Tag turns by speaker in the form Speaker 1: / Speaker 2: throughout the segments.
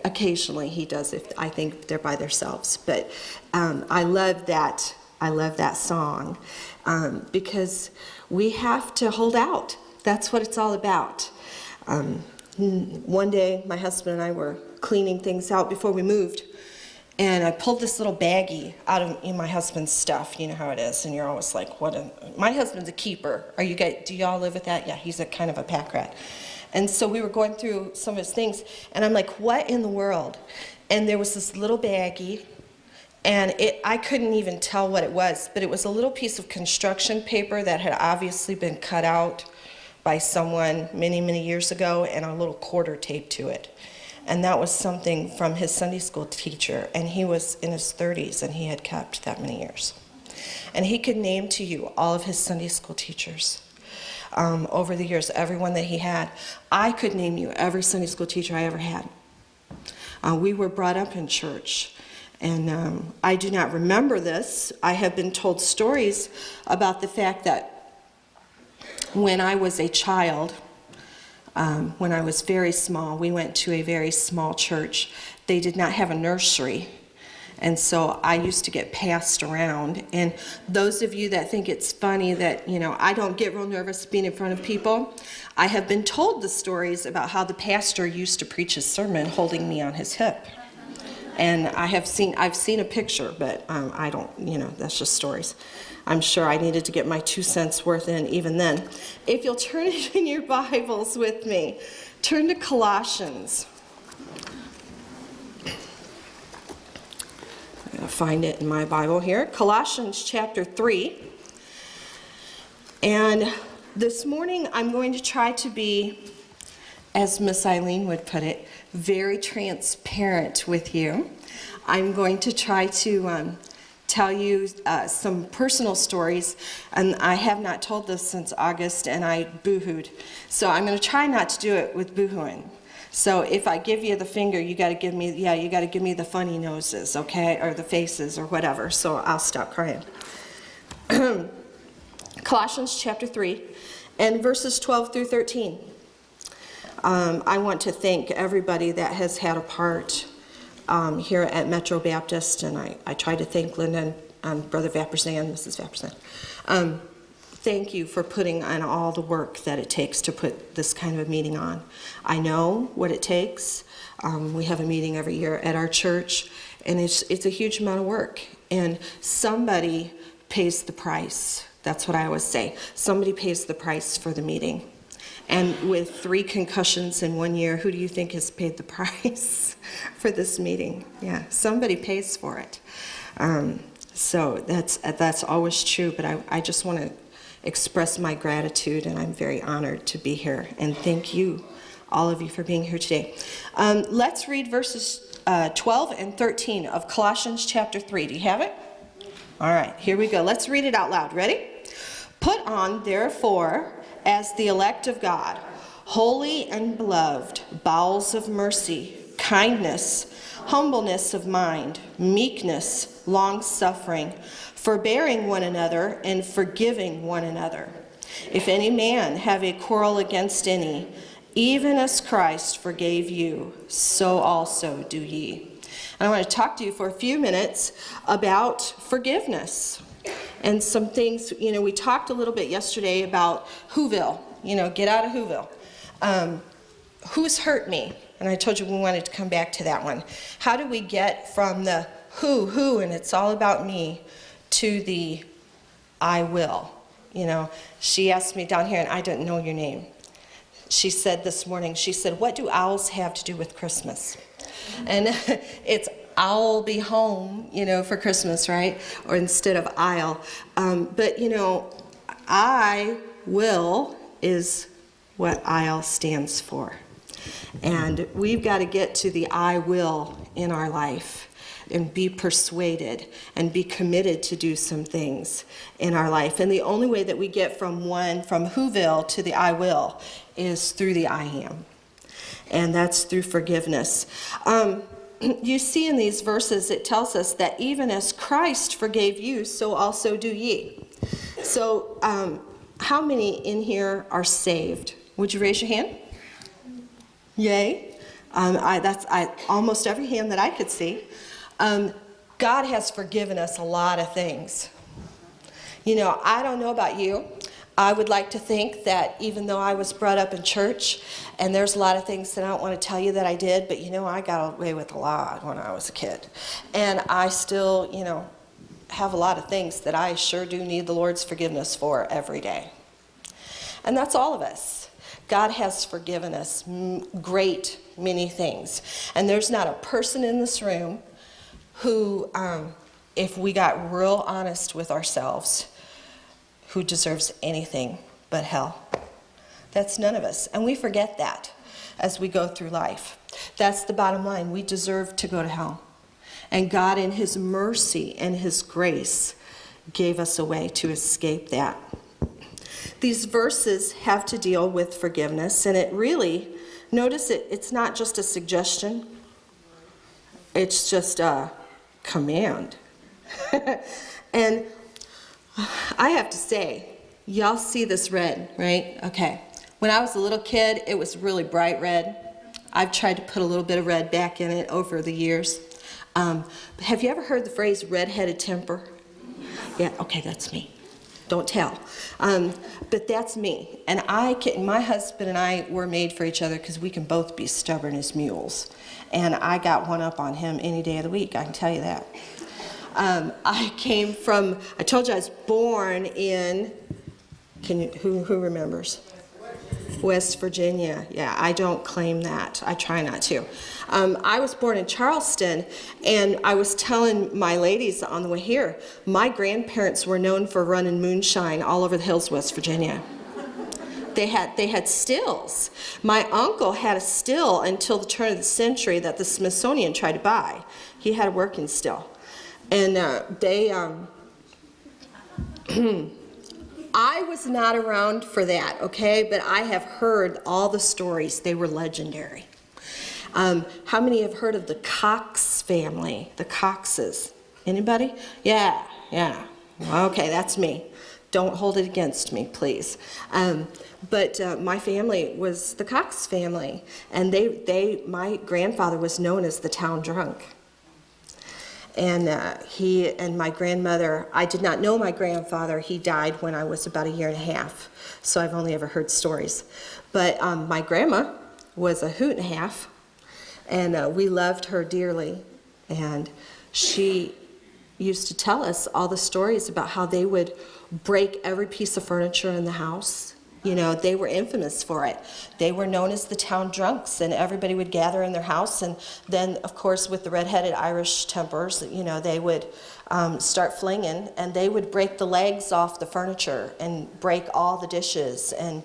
Speaker 1: Occasionally he does if I think they're by themselves. But I love that. I love that song because we have to hold out. That's what it's all about. One day, my husband and I were cleaning things out before we moved, and I pulled this little baggie out of my husband's stuff. You know how it is, and you're always like, my husband's a keeper. Do y'all live with that? Yeah, he's a kind of a pack rat. And so we were going through some of his things, and I'm like, what in the world? And there was this little baggie, and I couldn't even tell what it was, but it was a little piece of construction paper that had obviously been cut out by someone many, many years ago, and a little quarter taped to it. And that was something from his Sunday school teacher, and he was in his 30s, and he had kept that many years. And he could name to you all of his Sunday school teachers. Over the years, everyone that he had. I could name you every Sunday school teacher I ever had. We were brought up in church, and I do not remember this. I have been told stories about the fact that when I was a child, when I was very small, we went to a very small church. They did not have a nursery. And so I used to get passed around. And those of you that think it's funny that, I don't get real nervous being in front of people, I have been told the stories about how the pastor used to preach his sermon holding me on his hip. And I've seen a picture, but I don't, that's just stories. I'm sure I needed to get my 2 cents worth in even then. If you'll turn it in your Bibles with me, turn to Colossians. I'm going to find it in my Bible here. Colossians chapter 3. And this morning I'm going to try to be, as Miss Eileen would put it, very transparent with you. I'm going to try to tell you some personal stories, and I have not told this since August, and I boo-hooed. So I'm going to try not to do it with boo-hooing. So if I give you the finger, you got to give me the funny noses, okay, or the faces or whatever. So I'll stop crying. Colossians chapter 3 and verses 12 through 13. I want to thank everybody that has had a part here at Metro Baptist, and I try to thank Linda and Brother Vapperzan, Mrs. Vapperzan. Thank you for putting on all the work that it takes to put this kind of a meeting on. I know what it takes. We have a meeting every year at our church, and it's a huge amount of work. And somebody pays the price. That's what I always say. Somebody pays the price for the meeting. And with 3 concussions in 1 year, who do you think has paid the price for this meeting? Yeah, somebody pays for it. So that's always true, but I just want to express my gratitude, and I'm very honored to be here. And thank you, all of you, for being here today. Let's read verses 12 and 13 of Colossians chapter 3. Do you have it? All right, here we go. Let's read it out loud. Ready? Put on, therefore, as the elect of God, holy and beloved, bowels of mercy, kindness, humbleness of mind, meekness, long-suffering, forbearing one another and forgiving one another. If any man have a quarrel against any, even as Christ forgave you, so also do ye. And I want to talk to you for a few minutes about forgiveness. And some things, we talked a little bit yesterday about Whoville, get out of Whoville. Who's hurt me? And I told you we wanted to come back to that one. How do we get from the who, and it's all about me, to the I will? She asked me down here, and I didn't know your name. She said this morning, what do owls have to do with Christmas? And it's I'll be home, for Christmas, right? Or instead of I'll. But, I will is what I'll stands for. And we've got to get to the I will in our life and be persuaded and be committed to do some things in our life. And the only way that we get from Whoville to the I will is through the I am. And that's through forgiveness. You see in these verses, it tells us that even as Christ forgave you, so also do ye. So how many in here are saved? Would you raise your hand? Yay. That's almost every hand that I could see. God has forgiven us a lot of things. You know, I don't know about you. I would like to think that even though I was brought up in church, and there's a lot of things that I don't want to tell you that I did, but you know, I got away with a lot when I was a kid. And I still, you know, have a lot of things that I sure do need the Lord's forgiveness for every day. And that's all of us. God has forgiven us great many things. And there's not a person in this room who, if we got real honest with ourselves, who deserves anything but hell. That's none of us. And we forget that as we go through life. That's the bottom line. We deserve to go to hell. And God, in his mercy and his grace, gave us a way to escape that. These verses have to deal with forgiveness, and it really, notice it's not just a suggestion, it's just a command. And I have to say, y'all see this red, right? Okay. When I was a little kid, it was really bright red. I've tried to put a little bit of red back in it over the years. Have you ever heard the phrase red-headed temper? Yeah, okay, that's me. Don't tell. But that's me. And my husband and I were made for each other because we can both be stubborn as mules. And I got one up on him any day of the week, I can tell you that. I told you I was born in, who remembers? West Virginia. Yeah, I don't claim that. I try not to. I was born in Charleston, and I was telling my ladies on the way here, my grandparents were known for running moonshine all over the hills, West Virginia. They had stills. My uncle had a still until the turn of the century that the Smithsonian tried to buy. He had a working still. And I was not around for that, okay? But I have heard all the stories. They were legendary. How many have heard of the Cox family? The Coxes. Anybody? Yeah. Okay, that's me. Don't hold it against me, please. But my family was the Cox family. And my grandfather was known as the town drunk. And he and my grandmother, I did not know my grandfather. He died when I was about 1.5 years, so I've only ever heard stories. But my grandma was a hoot and a half, and we loved her dearly. And she used to tell us all the stories about how they would break every piece of furniture in the house. You know, they were infamous for it. They were known as the town drunks, and everybody would gather in their house. And then, of course, with the red-headed Irish tempers, you know, they would start flinging, and they would break the legs off the furniture and break all the dishes. And,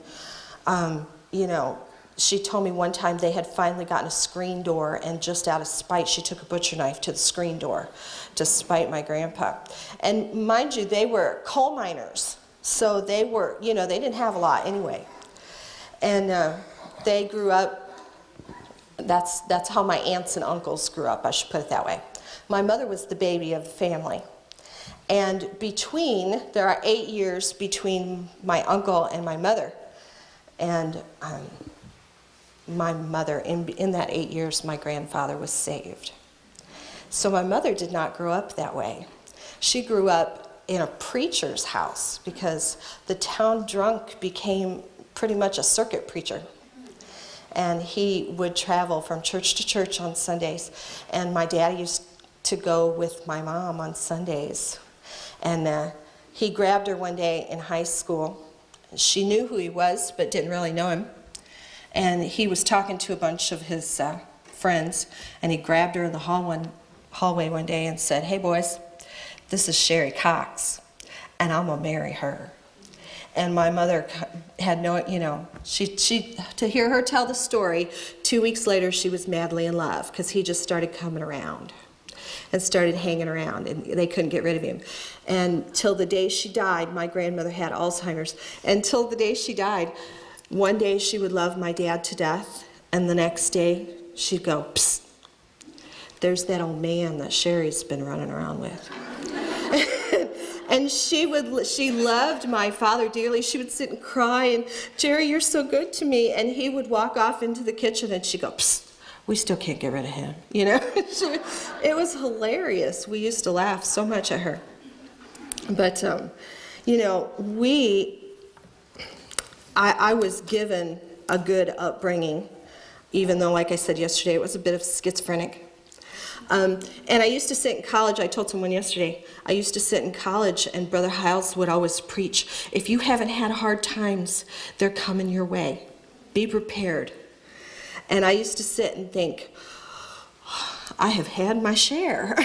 Speaker 1: you know, she told me one time they had finally gotten a screen door, and just out of spite, she took a butcher knife to the screen door to spite my grandpa. And mind you, they were coal miners. So they were, you know, they didn't have a lot anyway. And they grew up, that's how my aunts and uncles grew up, I should put it that way. My mother was the baby of the family. And there are 8 years between my uncle and my mother. And my mother, in that 8 years, my grandfather was saved. So my mother did not grow up that way. She grew up in a preacher's house because the town drunk became pretty much a circuit preacher. And he would travel from church to church on Sundays. And my dad used to go with my mom on Sundays. And he grabbed her one day in high school. She knew who he was, but didn't really know him. And he was talking to a bunch of his friends, and he grabbed her in the hallway one day and said, "Hey boys, this is Sherry Cox, and I'm gonna marry her." And my mother had no, you know, to hear her tell the story, 2 weeks later she was madly in love because he just started coming around and started hanging around, and they couldn't get rid of him. And till the day she died, my grandmother had Alzheimer's, and till the day she died, one day she would love my dad to death, and the next day she'd go, "Psst, there's that old man that Sherry's been running around with." And she loved my father dearly. She would sit and cry, and, "Jerry, you're so good to me." And he would walk off into the kitchen, and she'd go, "Psst, we still can't get rid of him, you know. It was hilarious. We used to laugh so much at her. But, you know, I was given a good upbringing, even though, like I said yesterday, it was a bit of schizophrenic. And I used to sit in college, I told someone yesterday, I used to sit in college and Brother Hiles would always preach, if you haven't had hard times, they're coming your way. Be prepared. And I used to sit and think, I have had my share.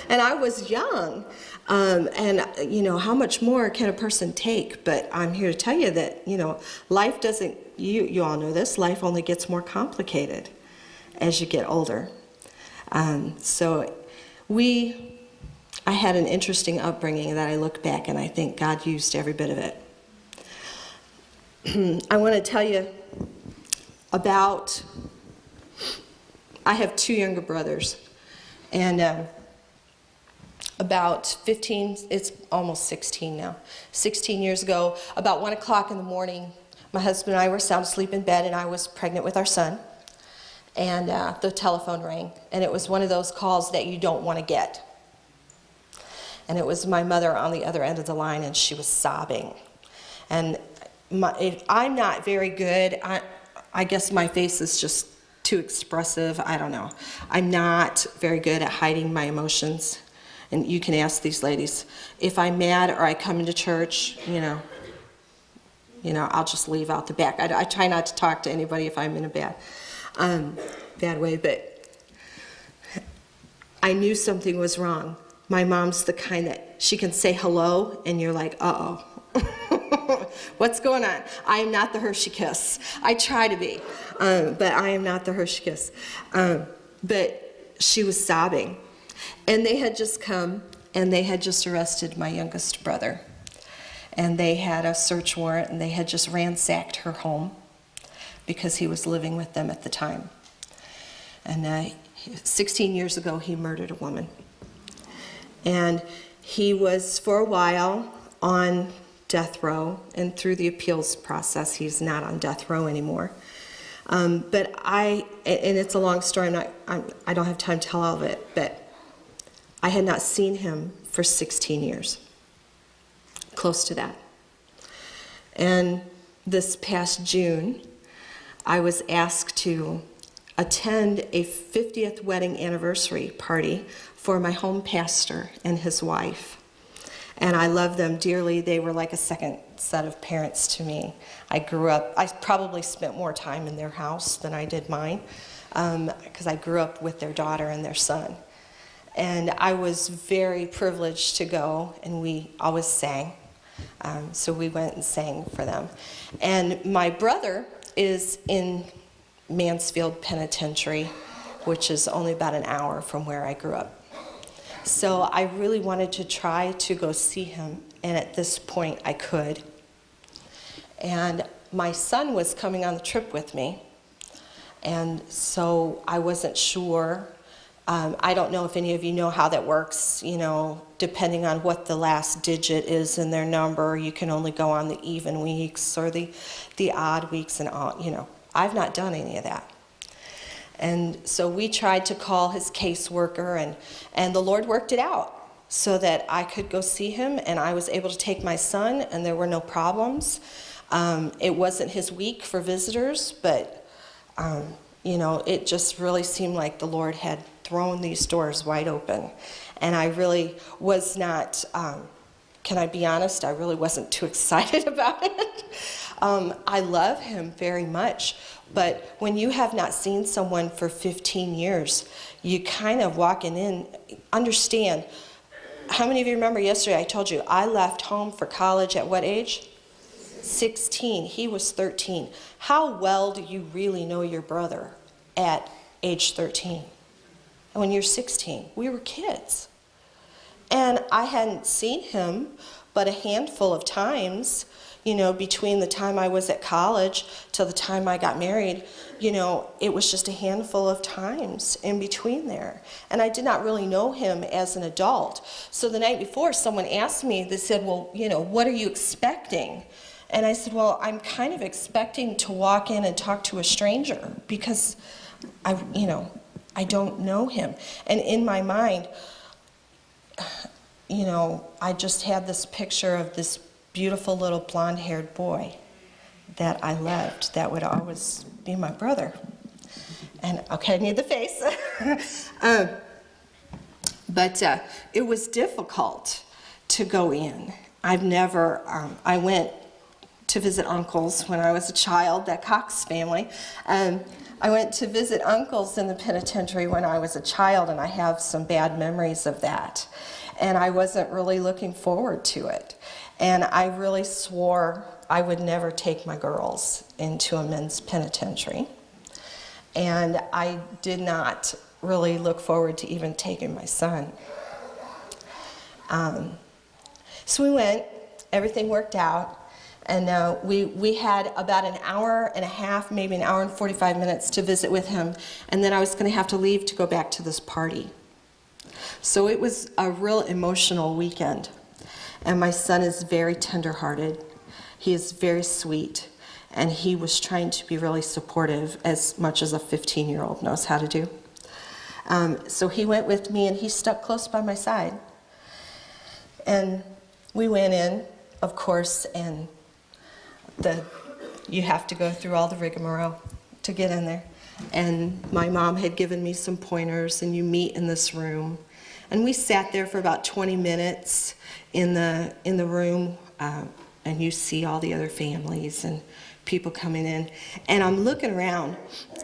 Speaker 1: And I was young. And, you know, how much more can a person take? But I'm here to tell you that, you know, life doesn't, you all know this, life only gets more complicated as you get older. So I had an interesting upbringing that I look back and I think God used every bit of it. I want to tell you about, I have 2 younger brothers, and about 15, it's almost 16 now, 16 years ago, about 1 o'clock in the morning, my husband and I were sound asleep in bed and I was pregnant with our son, and the telephone rang, and it was one of those calls that you don't want to get. And it was my mother on the other end of the line, and she was sobbing. And I'm not very good, I guess my face is just too expressive, I don't know. I'm not very good at hiding my emotions. And you can ask these ladies, if I'm mad or I come into church, you know, I'll just leave out the back. I try not to talk to anybody if I'm in a bad way, but I knew something was wrong. My mom's the kind that she can say hello and you're like, uh-oh. What's going on? I am not the Hershey Kiss. I try to be, but I am not the Hershey Kiss. But she was sobbing. And they had just come and they had just arrested my youngest brother. And they had a search warrant and they had just ransacked her home because he was living with them at the time. And 16 years ago, he murdered a woman. And he was, for a while, on death row, and through the appeals process, he's not on death row anymore. But and it's a long story, I don't have time to tell all of it, but I had not seen him for 16 years, close to that. And this past June, I was asked to attend a 50th wedding anniversary party for my home pastor and his wife. And I love them dearly. They were like a second set of parents to me. I probably spent more time in their house than I did mine, because I grew up with their daughter and their son. And I was very privileged to go, and we always sang. So we went and sang for them. And my brother is in Mansfield Penitentiary, which is only about an hour from where I grew up. So I really wanted to try to go see him, and at this point I could. And my son was coming on the trip with me, and so I wasn't sure. I don't know if any of you know how that works, you know, depending on what the last digit is in their number, you can only go on the even weeks or the odd weeks and all, you know. I've not done any of that. And so we tried to call his caseworker, and the Lord worked it out so that I could go see him, and I was able to take my son, and there were no problems. It wasn't his week for visitors, but, you know, it just really seemed like the Lord had thrown these doors wide open. And I really was not, can I be honest, I really wasn't too excited about it. I love him very much. But when you have not seen someone for 15 years, you kind of walking in, understand, how many of you remember yesterday I told you I left home for college at what age? 16. He was 13. How well do you really know your brother at age 13? And when you're 16, we were kids. And I hadn't seen him but a handful of times, you know, between the time I was at college till the time I got married. You know, it was just a handful of times in between there. And I did not really know him as an adult. So the night before, someone asked me, they said, well, you know, what are you expecting? And I said, well, I'm kind of expecting to walk in and talk to a stranger because I don't know him. And in my mind, I just had this picture of this beautiful little blonde-haired boy that I loved, that would always be my brother. And okay, I need the face. But it was difficult to go in. I went to visit uncles when I was a child, that Cox family. I went to visit uncles in the penitentiary when I was a child, and I have some bad memories of that. And I wasn't really looking forward to it. And I really swore I would never take my girls into a men's penitentiary. And I did not really look forward to even taking my son. So we went, everything worked out, and we had about an hour and a half, maybe an hour and 45 minutes to visit with him, and then I was going to have to leave to go back to this party. So it was a real emotional weekend, and my son is very tender-hearted. He is very sweet, and he was trying to be really supportive, as much as a 15-year-old knows how to do. So he went with me, and he stuck close by my side. And we went in, of course, and you have to go through all the rigmarole to get in there. And my mom had given me some pointers, and you meet in this room. And we sat there for about 20 minutes in the room, and you see all the other families and people coming in. And I'm looking around,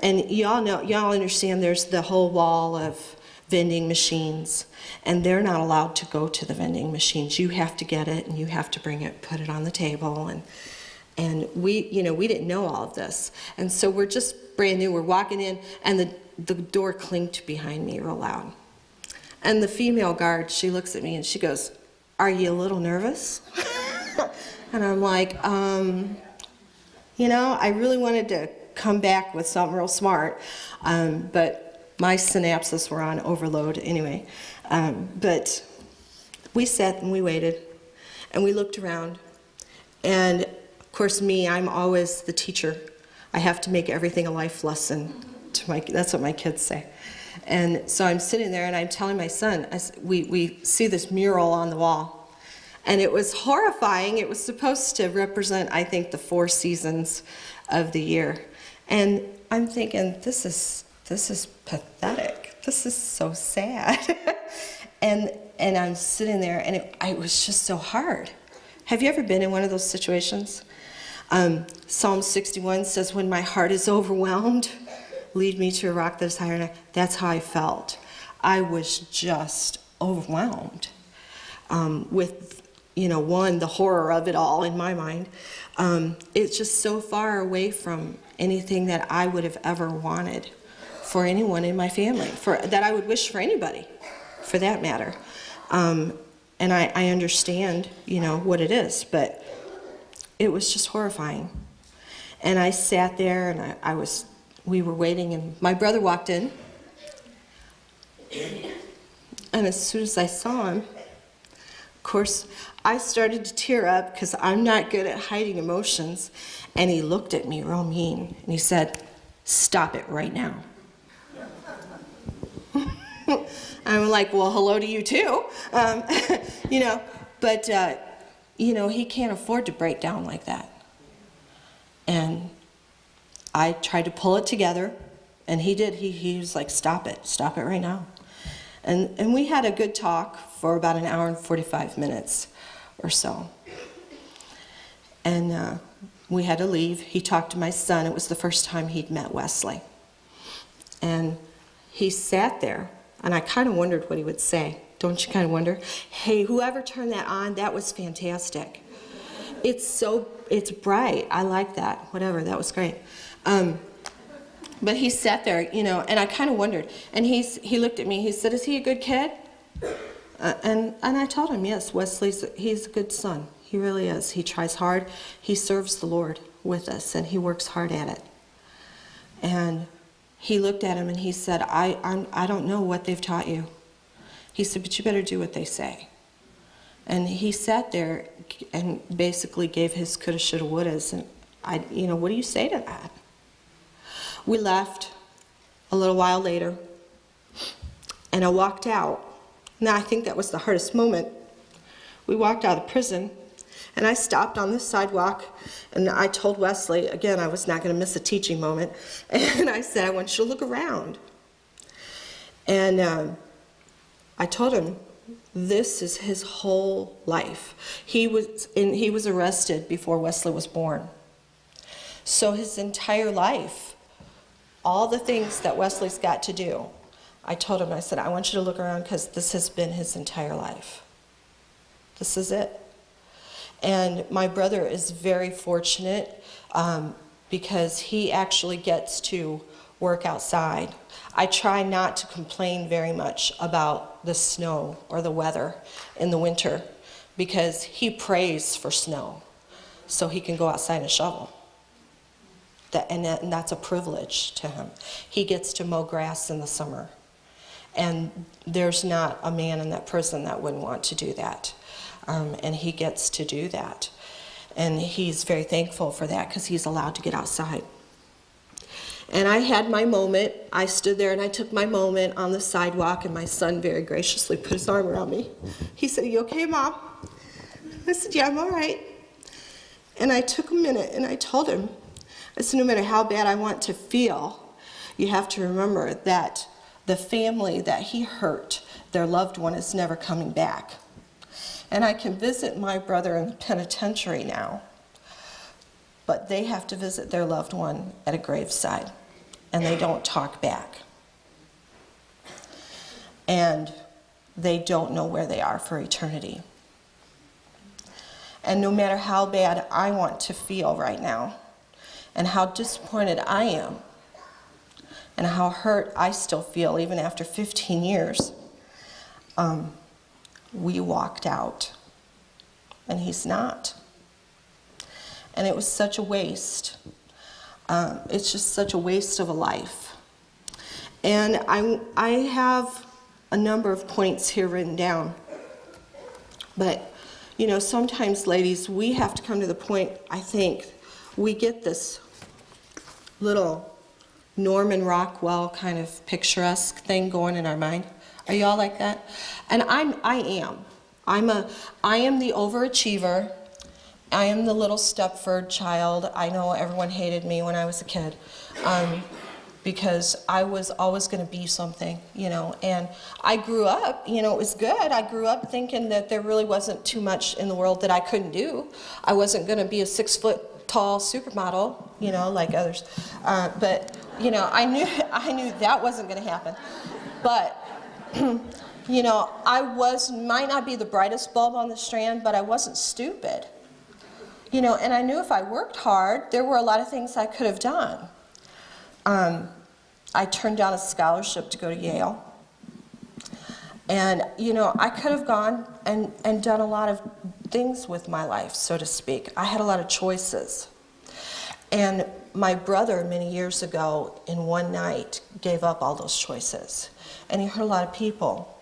Speaker 1: and y'all understand there's the whole wall of vending machines, and they're not allowed to go to the vending machines. You have to get it, and you have to bring it, put it on the table, and we didn't know all of this. And so we're just brand new. We're walking in, and the door clinked behind me real loud. And the female guard, she looks at me and she goes, "Are you a little nervous?" And I'm like, I really wanted to come back with something real smart, but my synapses were on overload anyway. But we sat and we waited, and we looked around. And of course, I'm always the teacher. I have to make everything a life lesson. That's what my kids say. And so I'm sitting there, and I'm telling my son, we see this mural on the wall. And it was horrifying. It was supposed to represent, I think, the 4 seasons of the year. And I'm thinking, this is pathetic. This is so sad. and I'm sitting there, and it was just so hard. Have you ever been in one of those situations? Psalm 61 says, "When my heart is overwhelmed, lead me to a rock that is higher than I." That's how I felt. I was just overwhelmed with, the horror of it all in my mind. It's just so far away from anything that I would have ever wanted for anyone in my family, that I would wish for anybody, for that matter. And I understand, what it is, but it was just horrifying. And I sat there, and we were waiting, and my brother walked in. And as soon as I saw him, of course, I started to tear up because I'm not good at hiding emotions. And he looked at me real mean, and he said, "Stop it right now." I'm like, well, hello to you too. But he can't afford to break down like that. And I tried to pull it together, and he did. He was like, stop it right now. And we had a good talk for about an hour and 45 minutes or so. And we had to leave. He talked to my son. It was the first time he'd met Wesley. And he sat there, and I kind of wondered what he would say. Don't you kind of wonder? "Hey, whoever turned that on, that was fantastic. It's bright. I like that. Whatever, that was great." But he sat there, and I kind of wondered. And he looked at me. He said, "Is he a good kid?" And I told him, yes, he's a good son. He really is. He tries hard. He serves the Lord with us, and he works hard at it. And he looked at him, and he said, I don't know what they've taught you. He said, but you better do what they say. And he sat there and basically gave his coulda, shoulda, wouldas. And what do you say to that? We left, a little while later, and I walked out. Now, I think that was the hardest moment. We walked out of prison, and I stopped on the sidewalk, and I told Wesley, again, I was not going to miss a teaching moment, and I said, I want you to look around. And I told him, this is his whole life. He was arrested before Wesley was born. So his entire life, all the things that Wesley's got to do, I told him, I said, I want you to look around because this has been his entire life. This is it. And my brother is very fortunate because he actually gets to work outside. I try not to complain very much about the snow or the weather in the winter because he prays for snow so he can go outside and shovel. And that's a privilege to him. He gets to mow grass in the summer. And there's not a man in that prison that wouldn't want to do that. And he gets to do that. And he's very thankful for that because he's allowed to get outside. And I had my moment. I stood there and I took my moment on the sidewalk, and my son very graciously put his arm around me. He said, "Are you okay, Mom?" I said, "Yeah, I'm all right." And I took a minute and I told him, I said, no matter how bad I want to feel, you have to remember that the family that he hurt, their loved one is never coming back. And I can visit my brother in the penitentiary now, but they have to visit their loved one at a graveside, and they don't talk back. And they don't know where they are for eternity. And no matter how bad I want to feel right now, and how disappointed I am, and how hurt I still feel even after 15 years, we walked out, and he's not. And it was such a waste. It's just such a waste of a life. And I have a number of points here written down. But, you know, sometimes, ladies, we have to come to the point, I think, we get this little Norman Rockwell kind of picturesque thing going in our mind. Are you all like that? And I am the overachiever. I am the little Stepford child. I know everyone hated me when I was a kid because I was always going to be something, you know. And I grew up, you know, it was good. I grew up thinking that there really wasn't too much in the world that I couldn't do. I wasn't going to be a 6-foot-tall supermodel, you know, like others. But, you know, I knew that wasn't going to happen. But, you know, might not be the brightest bulb on the strand, but I wasn't stupid. You know, and I knew if I worked hard, there were a lot of things I could have done. I turned down a scholarship to go to Yale. And, you know, I could have gone and done a lot of things with my life, so to speak. I had a lot of choices. And my brother, many years ago, in one night, gave up all those choices. And he hurt a lot of people.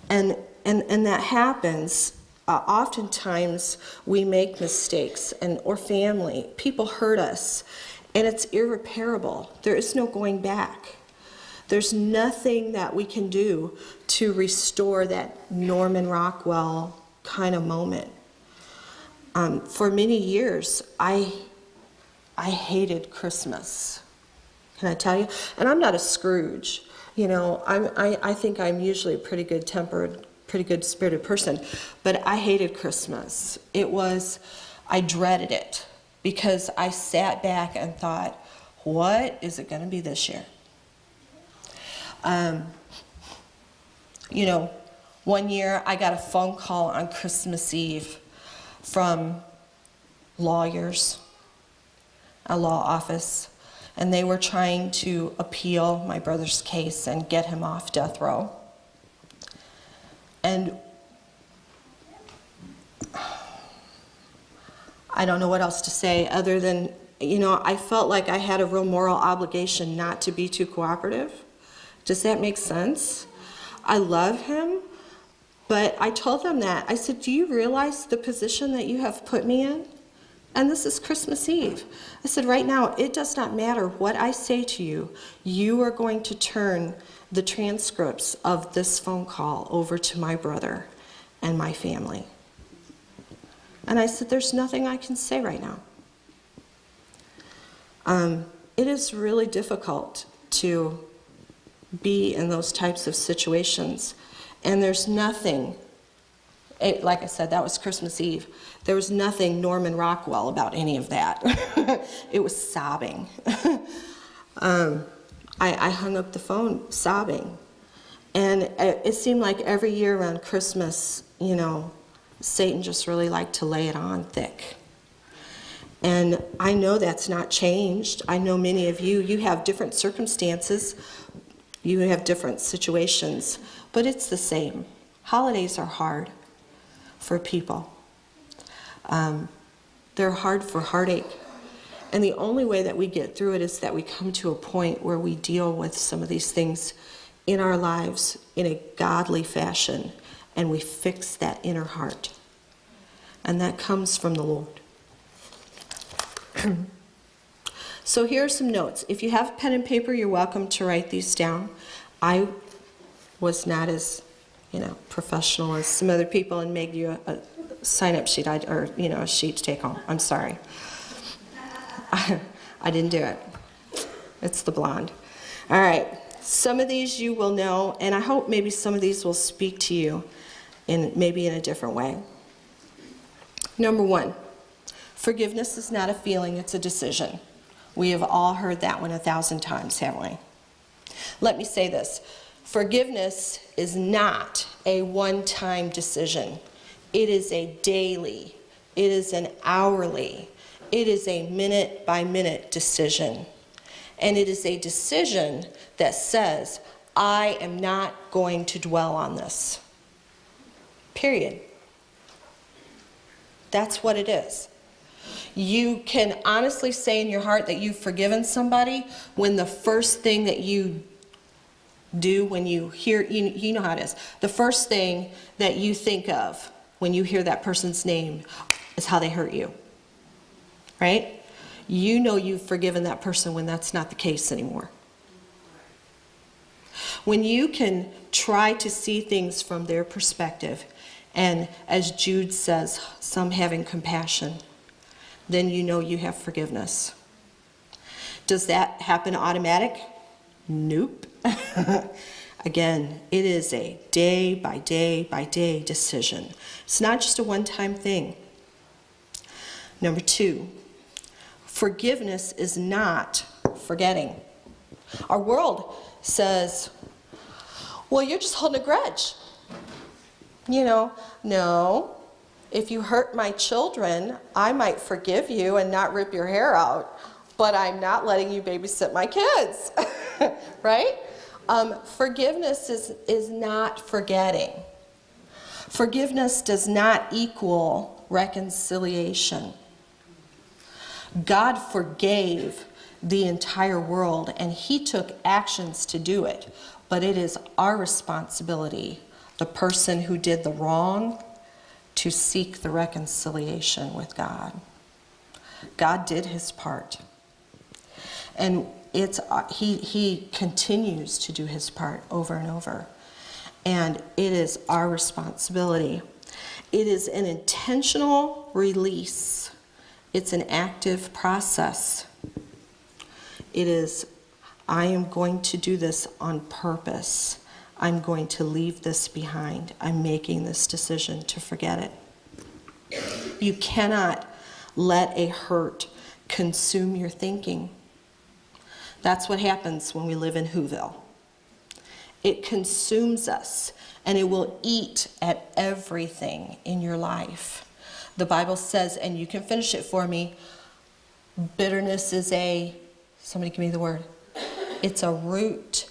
Speaker 1: And that happens. Oftentimes we make mistakes, or family, people hurt us, and it's irreparable. There is no going back. There's nothing that we can do to restore that Norman Rockwell kind of moment. For many years, I hated Christmas. Can I tell you? And I'm not a Scrooge. You know, I think I'm usually a pretty good-tempered, pretty good-spirited person, but I hated Christmas. I dreaded it because I sat back and thought, what is it going to be this year? You know, one year I got a phone call on Christmas Eve from lawyers, a law office, and they were trying to appeal my brother's case and get him off death row. And I don't know what else to say other than, you know, I felt like I had a real moral obligation not to be too cooperative. Does that make sense? I love him, but I told them that. I said, do you realize the position that you have put me in? And this is Christmas Eve. I said, right now, it does not matter what I say to you. You are going to turn the transcripts of this phone call over to my brother and my family. And I said, there's nothing I can say right now. It is really difficult to be in those types of situations. And there's nothing, like I said, that was Christmas Eve. There was nothing Norman Rockwell about any of that. It was sobbing. I hung up the phone sobbing. And it seemed like every year around Christmas, you know, Satan just really liked to lay it on thick. And I know that's not changed. I know many of you have different circumstances. You have different situations. But it's the same. Holidays are hard for people. They're hard for heartache. And the only way that we get through it is that we come to a point where we deal with some of these things in our lives in a godly fashion, and we fix that inner heart. And that comes from the Lord. So here are some notes. If you have pen and paper, you're welcome to write these down. I was not as, professional as some other people and made you a sign-up sheet, or a sheet to take home. I'm sorry. I didn't do it. It's the blonde. All right. Some of these you will know, and I hope maybe some of these will speak to you maybe in a different way. Number 1, forgiveness is not a feeling, it's a decision. We have all heard that one 1,000 times, haven't we? Let me say this. Forgiveness is not a one-time decision. It is a daily, it is an hourly, it is a minute-by-minute decision. And it is a decision that says, I am not going to dwell on this. Period. That's what it is. You can honestly say in your heart that you've forgiven somebody when the first thing that you do when you hear, you know how it is, the first thing that you think of when you hear that person's name is how they hurt you. Right? You know you've forgiven that person when that's not the case anymore. When you can try to see things from their perspective, and as Jude says, some having compassion, then you know you have forgiveness. Does that happen automatic? Nope. Again, it is a day by day by day decision. It's not just a one-time thing. Number 2, forgiveness is not forgetting. Our world says, well, you're just holding a grudge. No. If you hurt my children, I might forgive you and not rip your hair out, but I'm not letting you babysit my kids, right? Forgiveness is not forgetting. Forgiveness does not equal reconciliation. God forgave the entire world, and He took actions to do it, but it is our responsibility, the person who did the wrong, to seek the reconciliation with God. God did His part. And He continues to do His part over and over. And it is our responsibility. It is an intentional release. It's an active process. It is, I am going to do this on purpose. I'm going to leave this behind. I'm making this decision to forget it. You cannot let a hurt consume your thinking. That's what happens when we live in Whoville. It consumes us, and it will eat at everything in your life. The Bible says, and you can finish it for me, bitterness is somebody give me the word. It's a root.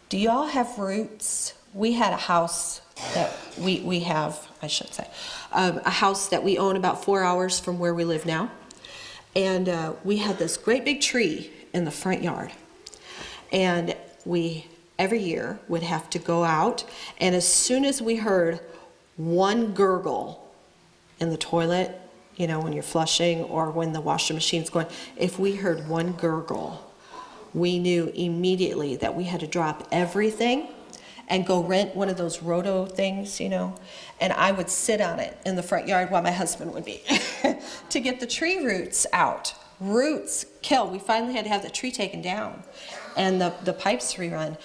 Speaker 1: Do y'all have roots? We had a house that we have, I should say, a house that we own about 4 hours from where we live now. And we had this great big tree in the front yard. And we, every year, would have to go out, and as soon as we heard one gurgle in the toilet, when you're flushing or when the washing machine's going, if we heard one gurgle, we knew immediately that we had to drop everything and go rent one of those roto things, and I would sit on it in the front yard while my husband would be to get the tree roots out. Roots kill. We finally had to have the tree taken down and the pipes rerun.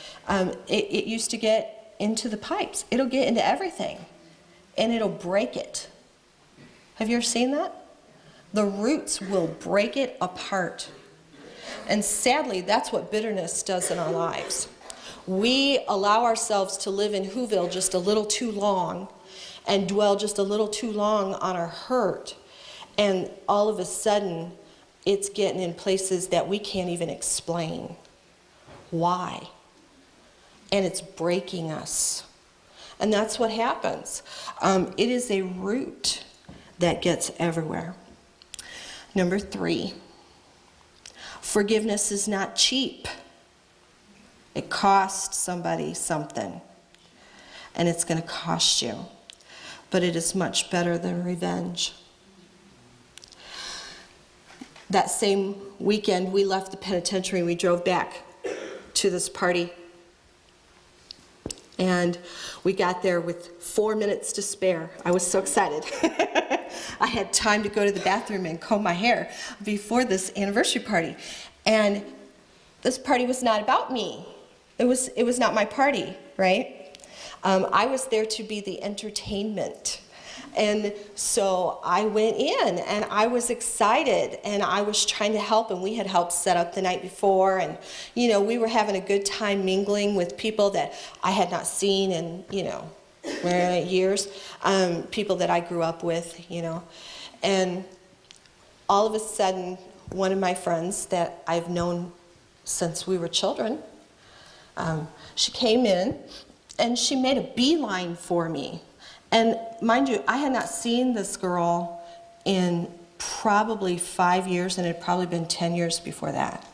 Speaker 1: It used to get into the pipes. It'll get into everything and it'll break it. Have you ever seen that? The roots will break it apart. And sadly, that's what bitterness does in our lives. We allow ourselves to live in Whoville just a little too long and dwell just a little too long on our hurt. And all of a sudden, it's getting in places that we can't even explain why. And it's breaking us. And that's what happens. It is a root that gets everywhere. Number 3, forgiveness is not cheap. It costs somebody something, and it's going to cost you. But it is much better than revenge. That same weekend, we left the penitentiary. We drove back to this party. And we got there with 4 minutes to spare. I was so excited. I had time to go to the bathroom and comb my hair before this anniversary party. And this party was not about me. It was not my party, right? I was there to be the entertainment. And so I went in and I was excited and I was trying to help, and we had helped set up the night before, and we were having a good time mingling with people that I had not seen in years, people that I grew up with, and all of a sudden one of my friends that I've known since we were children, she came in and she made a beeline for me. And mind you, I had not seen this girl in probably 5 years, and it had probably been 10 years before that.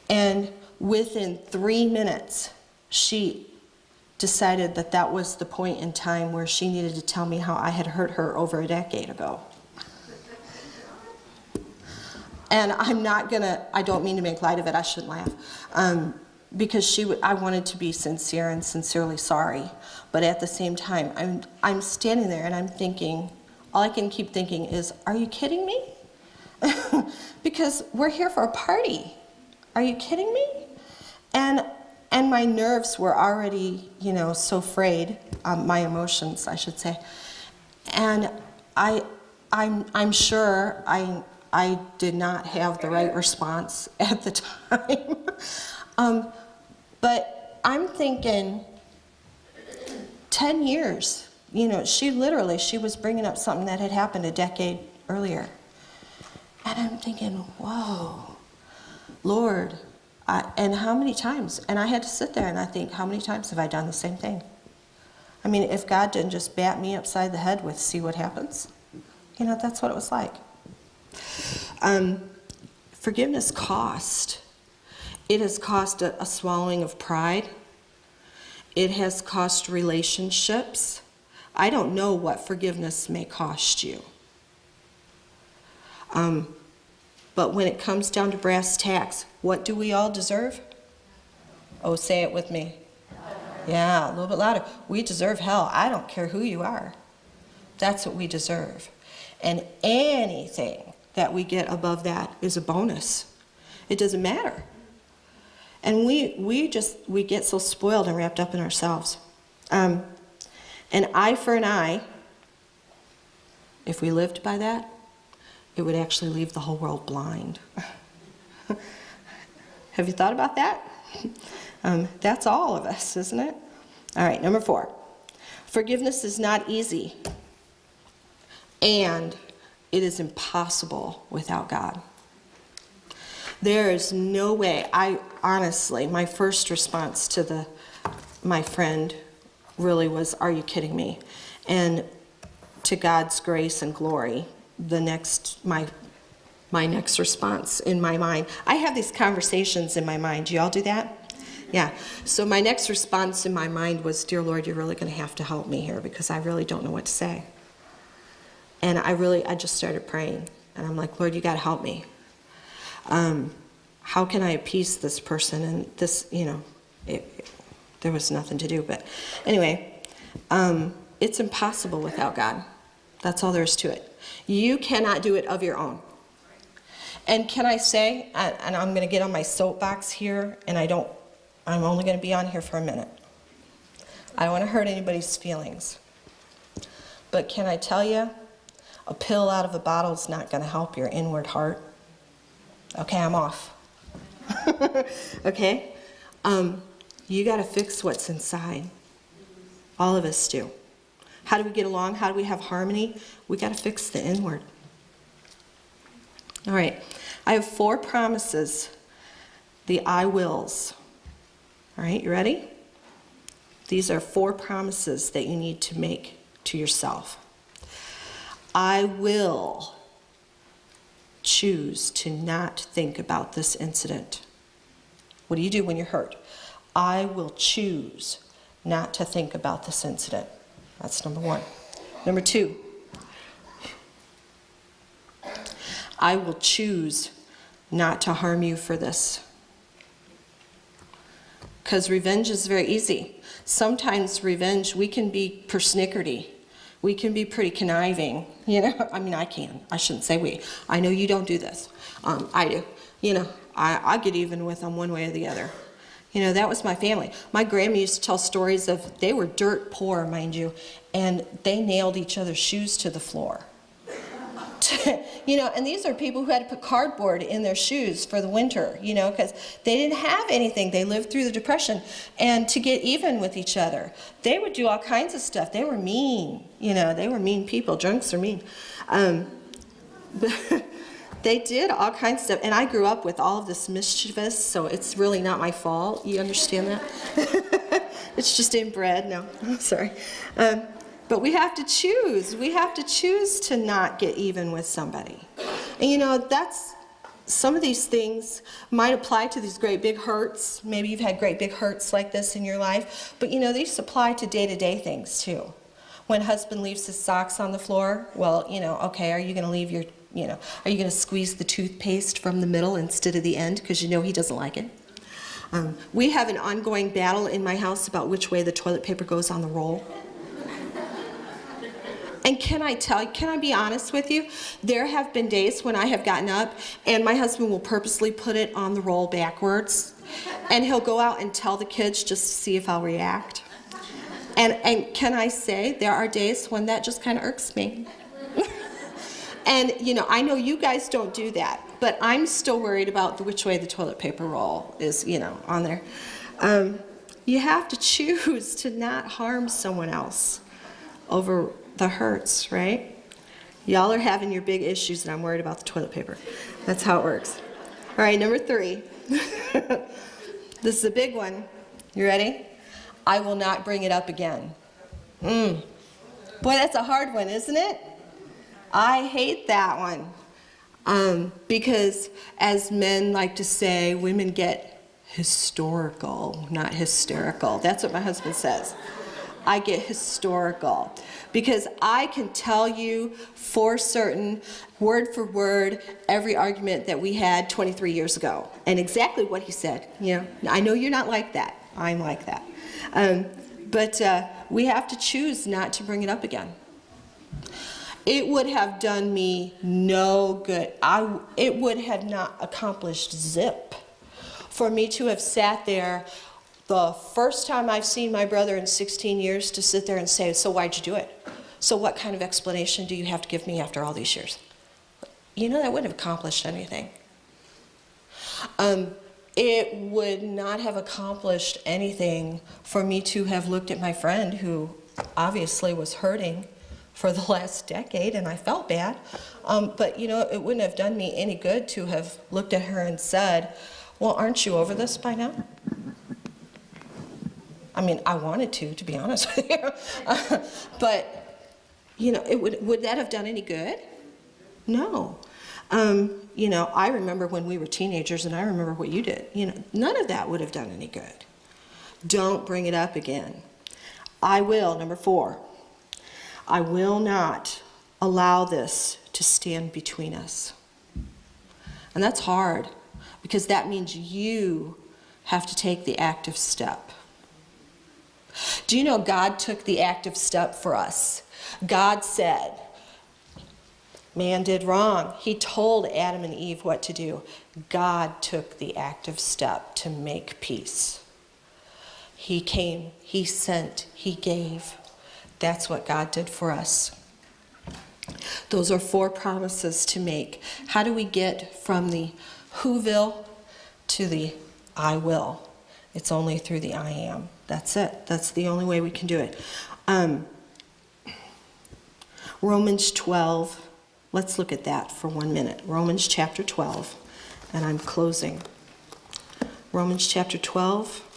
Speaker 1: And within 3 minutes, she decided that that was the point in time where she needed to tell me how I had hurt her over a decade ago. And I don't mean to make light of it, I shouldn't laugh. Because I wanted to be sincere and sincerely sorry. But at the same time, I'm standing there and I'm thinking, all I can keep thinking is, are you kidding me? Because we're here for a party. Are you kidding me? And my nerves were already, so frayed, my emotions, I should say. And I'm sure I did not have the right response at the time. But I'm thinking, 10 years, she was bringing up something that had happened a decade earlier. And I'm thinking, whoa, Lord, and how many times? And I had to sit there and I think, how many times have I done the same thing? I mean, if God didn't just bat me upside the head with, see what happens, that's what it was like. Forgiveness cost. It has cost a swallowing of pride. It has cost relationships. I don't know what forgiveness may cost you. But when it comes down to brass tacks, what do we all deserve? Oh, say it with me. Yeah, a little bit louder. We deserve hell. I don't care who you are. That's what we deserve. And anything that we get above that is a bonus. It doesn't matter. And we get so spoiled and wrapped up in ourselves. An eye for an eye, if we lived by that, it would actually leave the whole world blind. Have you thought about that? That's all of us, isn't it? All right, number 4. Forgiveness is not easy, and it is impossible without God. There is no way. Honestly, my first response to my friend really was, are you kidding me? And to God's grace and glory, my next response in my mind. I have these conversations in my mind. Do you all do that? Yeah. So my next response in my mind was, dear Lord, you're really going to have to help me here because I really don't know what to say. And I just started praying. And I'm like, Lord, you got to help me. How can I appease this person? And this, there was nothing to do. But anyway, it's impossible without God. That's all there is to it. You cannot do it of your own. And can I say, and I'm going to get on my soapbox here, and I'm only going to be on here for a minute. I don't want to hurt anybody's feelings. But can I tell you, a pill out of a bottle is not going to help your inward heart. Okay, I'm off. Okay? You got to fix what's inside. All of us do. How do we get along? How do we have harmony? We got to fix the inward. All right. I have 4 promises. The I wills. All right, you ready? These are 4 promises that you need to make to yourself. I will choose to not think about this incident. What do you do when you're hurt? I will choose not to think about this incident. That's number 1. Number 2, I will choose not to harm you for this. Because revenge is very easy. Sometimes revenge, we can be persnickety. We can be pretty conniving, I mean, I shouldn't say we. I know you don't do this. I do. I get even with them one way or the other. That was my family. My grandma used to tell stories of, they were dirt poor, mind you, and they nailed each other's shoes to the floor. And these are people who had to put cardboard in their shoes for the winter, because they didn't have anything. They lived through the Depression. And to get even with each other, they would do all kinds of stuff. They were mean, they were mean people. Drunks are mean. But they did all kinds of stuff. And I grew up with all of this mischievous, so it's really not my fault. You understand that? It's just inbred. No, I'm sorry. But we have to choose. We have to choose to not get even with somebody. And that's, some of these things might apply to these great big hurts. Maybe you've had great big hurts like this in your life. But these apply to day-to-day things too. When husband leaves his socks on the floor, well, okay, are you going to leave your, are you going to squeeze the toothpaste from the middle instead of the end because he doesn't like it? We have an ongoing battle in my house about which way the toilet paper goes on the roll. And can I be honest with you? There have been days when I have gotten up and my husband will purposely put it on the roll backwards. And he'll go out and tell the kids just to see if I'll react. And can I say, there are days when that just kind of irks me. And, I know you guys don't do that, but I'm still worried about which way the toilet paper roll is, on there. You have to choose to not harm someone else over the hurts, right? Y'all are having your big issues, and I'm worried about the toilet paper. That's how it works. All right, number 3. This is a big one. You ready? I will not bring it up again. Boy, that's a hard one, isn't it? I hate that one. Because as men like to say, women get historical, not hysterical. That's what my husband says. I get historical because I can tell you for certain, word for word, every argument that we had 23 years ago and exactly what he said. I know you're not like that. I'm like that. But we have to choose not to bring it up again. It would have done me no good. It would have not accomplished zip for me to have sat there the first time I've seen my brother in 16 years to sit there and say, so why'd you do it? So what kind of explanation do you have to give me after all these years? That wouldn't have accomplished anything. It would not have accomplished anything for me to have looked at my friend who obviously was hurting for the last decade, and I felt bad. But it wouldn't have done me any good to have looked at her and said, well, aren't you over this by now? I mean, I wanted to be honest with you. But, would that have done any good? No. I remember when we were teenagers, and I remember what you did. None of that would have done any good. Don't bring it up again. I will, number 4. I will not allow this to stand between us. And that's hard, because that means you have to take the active step. Do you know God took the active step for us? God said, man did wrong. He told Adam and Eve what to do. God took the active step to make peace. He came, he sent, he gave. That's what God did for us. Those are 4 promises to make. How do we get from the who-vil to the I will? It's only through the I am. That's it. That's the only way we can do it. Romans 12. Let's look at that for 1 minute. Romans chapter 12. And I'm closing. Romans chapter 12.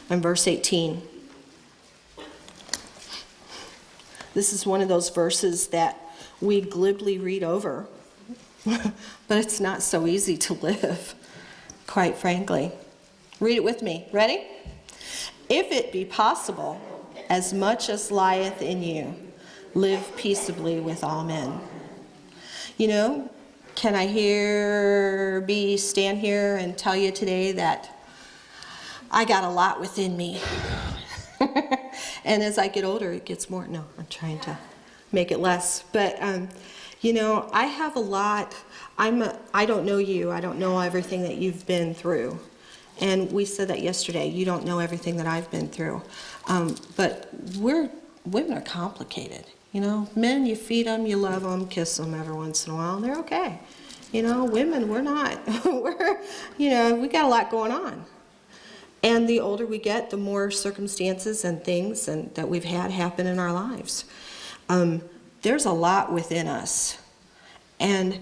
Speaker 1: And verse 18. This is one of those verses that we glibly read over, but it's not so easy to live, quite frankly. Read it with me. Ready? If it be possible, as much as lieth in you, live peaceably with all men. You know, can I stand here and tell you today that I got a lot within me. And as I get older, it gets more. No, I'm trying to make it less. But, you know, I have a lot. I don't know you. I don't know everything that you've been through. And we said that yesterday. You don't know everything that I've been through. But women are complicated. You know, men, you feed them, you love them, kiss them every once in a while, and they're okay. You know, women, we're not. We got a lot going on. And the older we get, the more circumstances and things that we've had happen in our lives. There's a lot within us. And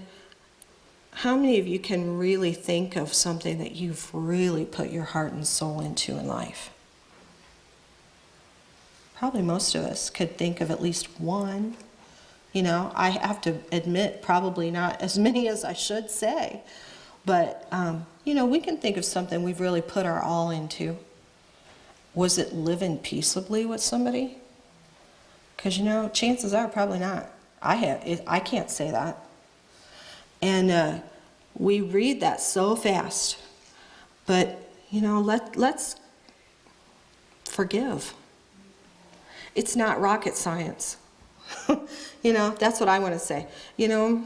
Speaker 1: how many of you can really think of something that you've really put your heart and soul into in life? Probably most of us could think of at least one. You know, I have to admit, probably not as many as I should say. But, you know, we can think of something we've really put our all into. Was it living peaceably with somebody? Because, you know, chances are probably not. I can't say that. And we read that so fast. But, you know, let's forgive. It's not rocket science. You know, that's what I want to say. You know,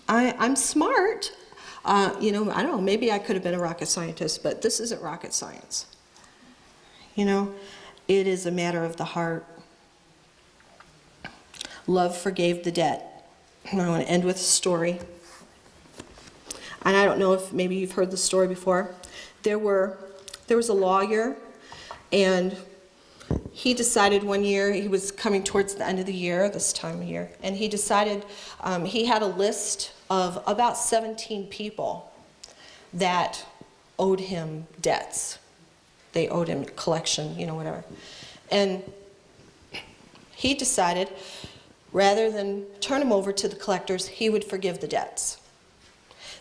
Speaker 1: I'm smart. You know, I don't know, maybe I could have been a rocket scientist, but this isn't rocket science. You know, it is a matter of the heart. Love forgave the debt. And I want to end with a story. And I don't know if maybe you've heard the story before. There was a lawyer, and he decided one year, he was coming towards the end of the year, this time of year, and he decided he had a list of about 17 people that owed him debts. They owed him collection, you know, whatever. And he decided, rather than turn them over to the collectors, he would forgive the debts.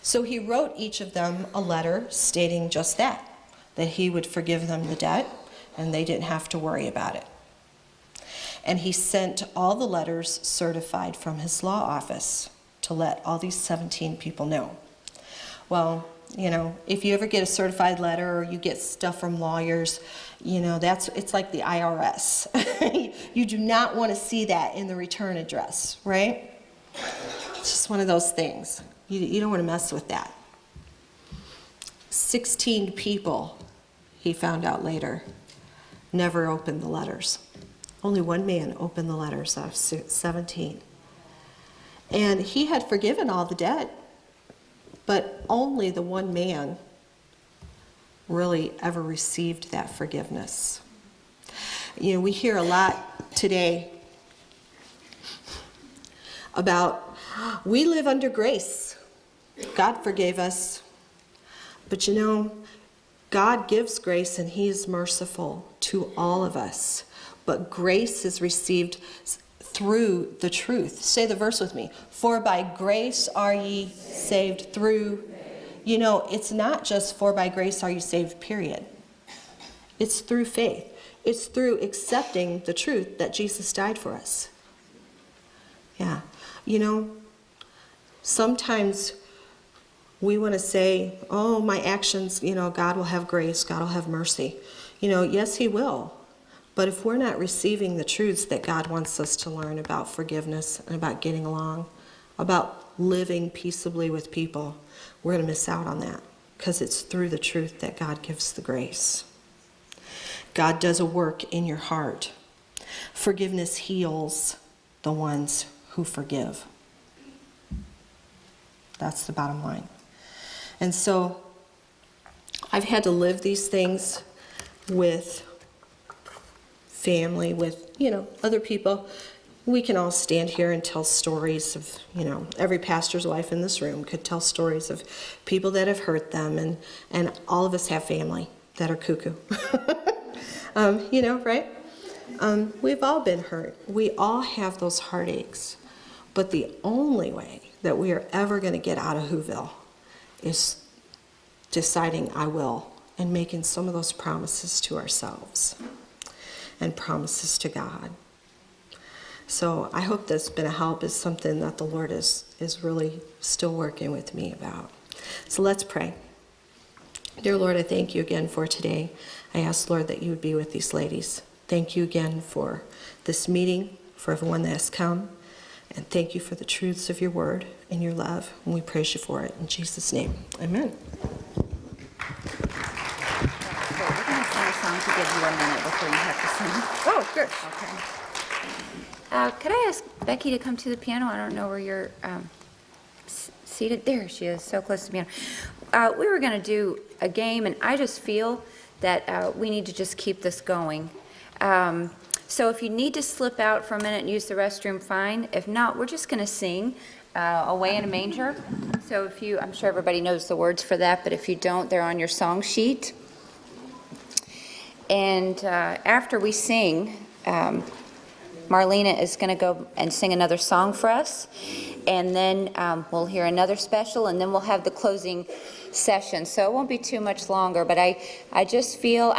Speaker 1: So he wrote each of them a letter stating just that he would forgive them the debt, and they didn't have to worry about it. And he sent all the letters certified from his law office to let all these 17 people know. Well, you know, if you ever get a certified letter or you get stuff from lawyers, you know, it's like the IRS. You do not want to see that in the return address, right? It's just one of those things. You don't want to mess with that. 16 people, he found out later, never opened the letters. Only one man opened the letters out of 17. And he had forgiven all the debt, but only the one man really ever received that forgiveness. You know, we hear a lot today about, we live under grace. God forgave us. But you know, God gives grace and He is merciful to all of us. But grace is received through the truth. Say the verse with me. For by grace are ye saved through. You know, it's not just for by grace are you saved, period. It's through faith. It's through accepting the truth that Jesus died for us. Yeah. You know, sometimes we want to say, oh, my actions, you know, God will have grace, God will have mercy. You know, yes, he will. But if we're not receiving the truths that God wants us to learn about forgiveness and about getting along, about living peaceably with people, we're going to miss out on that, because it's through the truth that God gives the grace. God does a work in your heart. Forgiveness heals the ones who forgive. That's the bottom line. And so I've had to live these things with family, with, you know, other people. We can all stand here and tell stories of, you know, every pastor's wife in this room could tell stories of people that have hurt them, and all of us have family that are cuckoo. You know, right? We've all been hurt. We all have those heartaches. But the only way that we are ever going to get out of Whoville is deciding I will, and making some of those promises to ourselves and promises to God. So I hope that's been a help. Is something that the Lord is really still working with me about. So let's pray. Dear Lord, I thank you again for today. I ask, Lord, that you would be with these ladies. Thank you again for this meeting, for everyone that has come. And thank you for the truths of your word and your love. And we praise you for it. In Jesus' name, amen.
Speaker 2: We're going to sing a song to give you a minute before you have to sing.
Speaker 1: Oh, good.
Speaker 2: Okay. Could I ask Becky to come to the piano? I don't know where you're seated. There she is, so close to the piano. We were going to do a game, and I just feel that we need to just keep this going. So if you need to slip out for a minute and use the restroom, fine. If not, we're just going to sing Away in a Manger. So if you, I'm sure everybody knows the words for that, but if you don't, they're on your song sheet. And after we sing, Marlena is going to go and sing another song for us, and then we'll hear another special, and then we'll have the closing session. So it won't be too much longer, but I just feel,